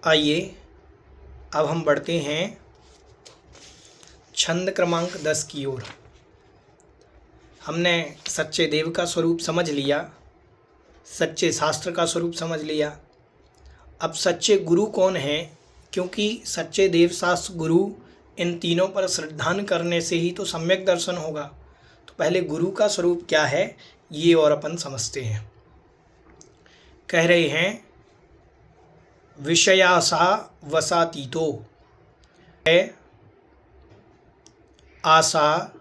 आइए अब हम बढ़ते हैं छंद क्रमांक 10 की ओर। हमने सच्चे देव का स्वरूप समझ लिया, सच्चे शास्त्र का स्वरूप समझ लिया। अब सच्चे गुरु कौन हैं, क्योंकि सच्चे देव शास्त्र गुरु इन तीनों पर श्रद्धान करने से ही तो सम्यक दर्शन होगा। तो पहले गुरु का स्वरूप क्या है ये और अपन समझते हैं। कह रहे हैं विषयासा वसातीतो, आसा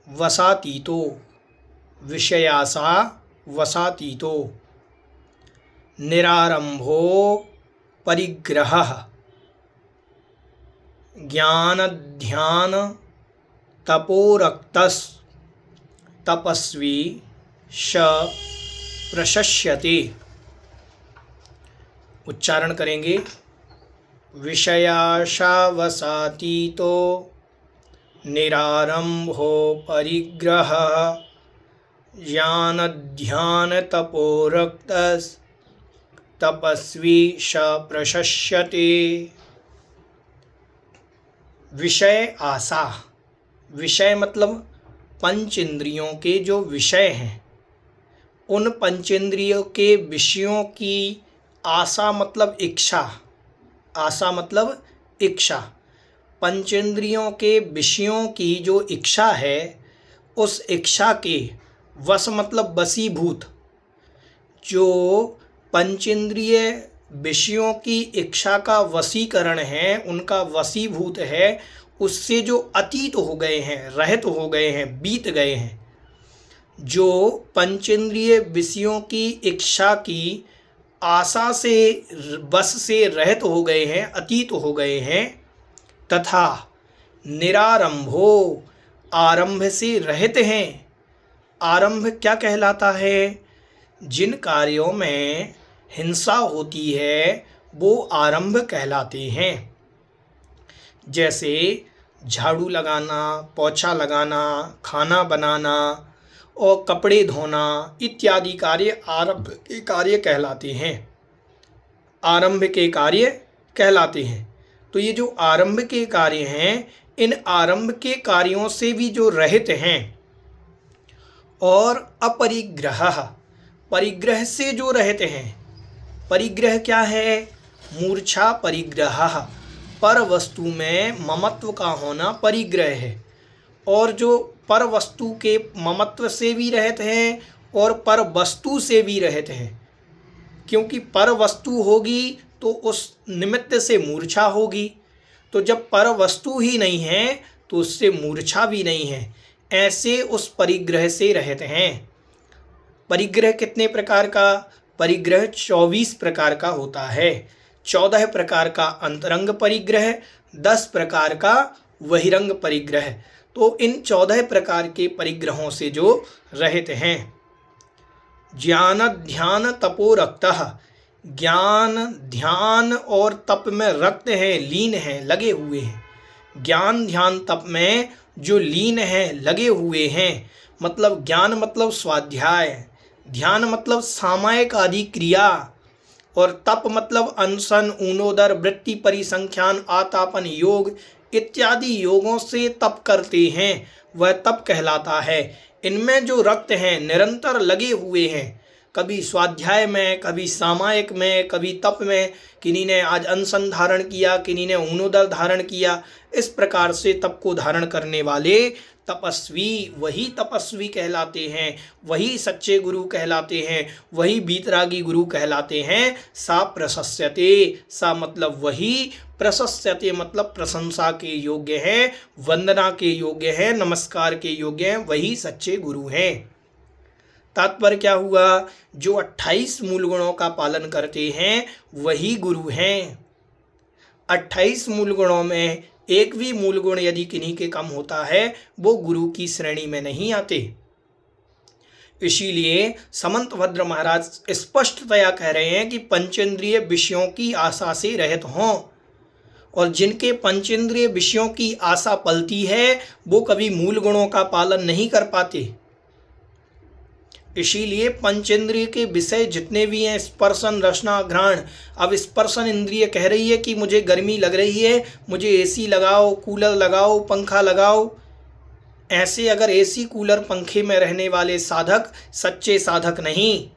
वसातीतो, विषयासा वसातीतो, निरारंभो परिग्रहः, ज्ञान ध्यान तपोरक्तस्, तपस्वी श प्रशस्यते। उच्चारण करेंगे विषयाशावसातीतो, निरारंभो परिग्रह, ज्ञान ध्यान तपोरक्तस्, तपस्वी श प्रशस्यते। विषय आशा, विषय मतलब पंच इंद्रियों के जो विषय हैं, उन पंचेंद्रियों के विषयों की आशा मतलब इच्छा, आशा मतलब इच्छा। पंचेंद्रियों के विषयों की जो इच्छा है, उस इच्छा के वश मतलब वशीभूत, जो पंचेंद्रिय विषयों की इच्छा का वशीकरण है, उनका वशीभूत है, उससे जो अतीत हो गए हैं, रहित हो गए हैं, बीत गए हैं, जो पंचेंद्रिय विषयों की इच्छा की आशा से बस से रहित हो गए हैं, अतीत हो गए हैं, तथा निरारंभो, आरंभ से रहित हैं। आरंभ क्या कहलाता है? जिन कार्यों में हिंसा होती है वो आरंभ कहलाते हैं। जैसे झाड़ू लगाना, पोछा लगाना, खाना बनाना और कपड़े धोना इत्यादि कार्य आरंभ के कार्य कहलाते हैं, आरंभ के कार्य कहलाते हैं। तो ये जो आरंभ के कार्य हैं, इन आरंभ के कार्यों से भी जो रहित हैं, और अपरिग्रह, परिग्रह से जो रहित हैं। परिग्रह क्या है? मूर्छा परिग्रह, पर वस्तु में ममत्व का होना परिग्रह है। और जो पर वस्तु के ममत्व से भी रहित हैं और पर वस्तु से भी रहित हैं, क्योंकि पर वस्तु होगी तो उस निमित्त से मूर्छा होगी, तो जब पर वस्तु ही नहीं है तो उससे मूर्छा भी नहीं है। ऐसे उस परिग्रह से रहित हैं। परिग्रह कितने प्रकार का? परिग्रह 24 प्रकार का होता है। 14 प्रकार का अंतरंग परिग्रह, 10 प्रकार का बहिरंग परिग्रह। तो इन 14 प्रकार के परिग्रहों से जो रहित हैं। ज्ञान ध्यान तपो रक्तः, ज्ञान ध्यान और तप में रक्त हैं, लीन हैं, लगे हुए हैं। ज्ञान ध्यान तप में जो लीन हैं, लगे हुए हैं, मतलब ज्ञान मतलब स्वाध्याय, ध्यान मतलब सामायिक आदि क्रिया, और तप मतलब अनशन, ऊनोदर, वृत्ति परिसंख्यान, आतापन योग इत्यादि योगों से तप करते हैं, वह तप कहलाता है। इनमें जो रक्त हैं निरंतर लगे हुए हैं, कभी स्वाध्याय में, कभी सामायिक में, कभी तप में। किन्हीं ने आज अनशन धारण किया, किन्हीं ने ऊनोदर धारण किया। इस प्रकार से तप को धारण करने वाले तपस्वी, वही तपस्वी कहलाते हैं, वही सच्चे गुरु कहलाते हैं, वही बीतरागी गुरु कहलाते हैं। सा प्रशस्यते, सा मतलब वही, प्रशस्यते मतलब प्रशंसा के योग्य हैं, वंदना के योग्य हैं, नमस्कार के योग्य हैं, वही सच्चे गुरु हैं। तात्पर्य क्या हुआ? जो 28 मूल गुणों का पालन करते हैं वही गुरु हैं। 28 मूल गुणों में एक भी मूल गुण यदि किन्हीं के कम होता है वो गुरु की श्रेणी में नहीं आते। इसीलिए समंतभद्र महाराज स्पष्टतया कह रहे हैं कि पंचेंद्रिय विषयों की आशा से रहित हों, और जिनके पंचेंद्रिय विषयों की आशा पलती है वो कभी मूल गुणों का पालन नहीं कर पाते। इसीलिए पंचेंद्रिय के विषय जितने भी हैं, स्पर्शन रसना घ्राण, अब स्पर्शन इंद्रिय कह रही है कि मुझे गर्मी लग रही है, मुझे एसी लगाओ, कूलर लगाओ, पंखा लगाओ। ऐसे अगर एसी कूलर पंखे में रहने वाले साधक सच्चे साधक नहीं।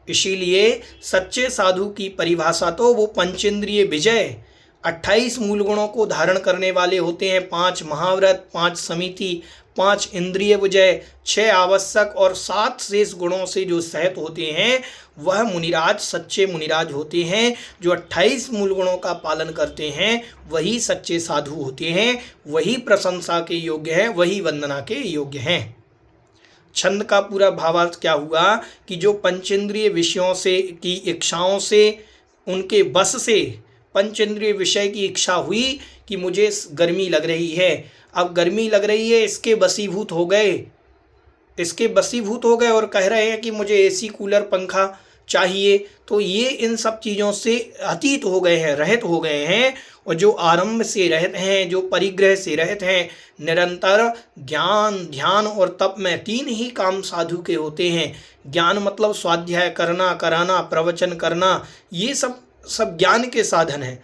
इसीलिए सच्चे साधु की परिभाषा तो वो पंचेंद्रिय विजय 28 मूल गुणों को धारण करने वाले होते हैं। 5 महाव्रत, 5 समिति, 5 इंद्रिय विजय, 6 आवश्यक और 7 शेष गुणों से जो सहित होते हैं, वह मुनिराज सच्चे मुनिराज होते हैं। जो 28 मूल गुणों का पालन करते हैं वही सच्चे साधु होते हैं, वही प्रशंसा के योग्य हैं, वही वंदना के योग्य हैं। छंद का पूरा भावार्थ क्या हुआ कि जो पंचेंद्रिय विषयों से की इच्छाओं से, उनके बस से पंचेंद्रिय विषय की इच्छा हुई कि मुझे गर्मी लग रही है, अब गर्मी लग रही है, इसके वशीभूत हो गए और कह रहे हैं कि मुझे एसी कूलर पंखा चाहिए। तो ये इन सब चीज़ों से अतीत हो गए हैं, रहित हो गए हैं। और जो आरंभ से रहित हैं, जो परिग्रह से रहित हैं, निरंतर ज्ञान, ध्यान और तप में 3 ही काम साधु के होते हैं। ज्ञान मतलब स्वाध्याय करना, कराना, प्रवचन करना, ये सब ज्ञान के साधन हैं।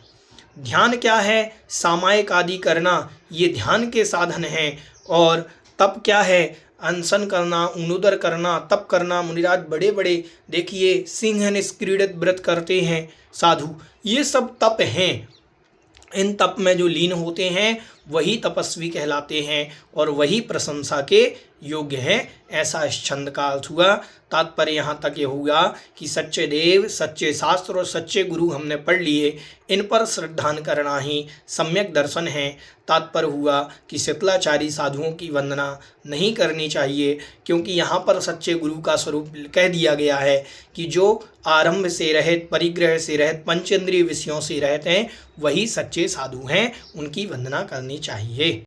ध्यान क्या है? सामायिक आदि करना, ये ध्यान के साधन हैं। और तप क्या है? अनशन करना, उनुदर करना, तप करना। मुनिराज बड़े बड़े देखिए सिंह निष्क्रीडित व्रत करते हैं साधु, ये सब तप हैं। इन तप में जो लीन होते हैं वही तपस्वी कहलाते हैं और वही प्रशंसा के योग्य हैं। ऐसा इस छंद का अर्थ हुआ। तात्पर्य यहाँ तक ये हुआ कि सच्चे देव, सच्चे शास्त्र और सच्चे गुरु हमने पढ़ लिए, इन पर श्रद्धान करना ही सम्यक दर्शन है। तात्पर्य हुआ कि शीतलाचारी साधुओं की वंदना नहीं करनी चाहिए, क्योंकि यहाँ पर सच्चे गुरु का स्वरूप कह दिया गया है कि जो आरंभ से रहित, परिग्रह से रहित, पंचेंद्रिय विषयों से रहित हैं, वही सच्चे साधु हैं, उनकी वंदना करनी चाहिए।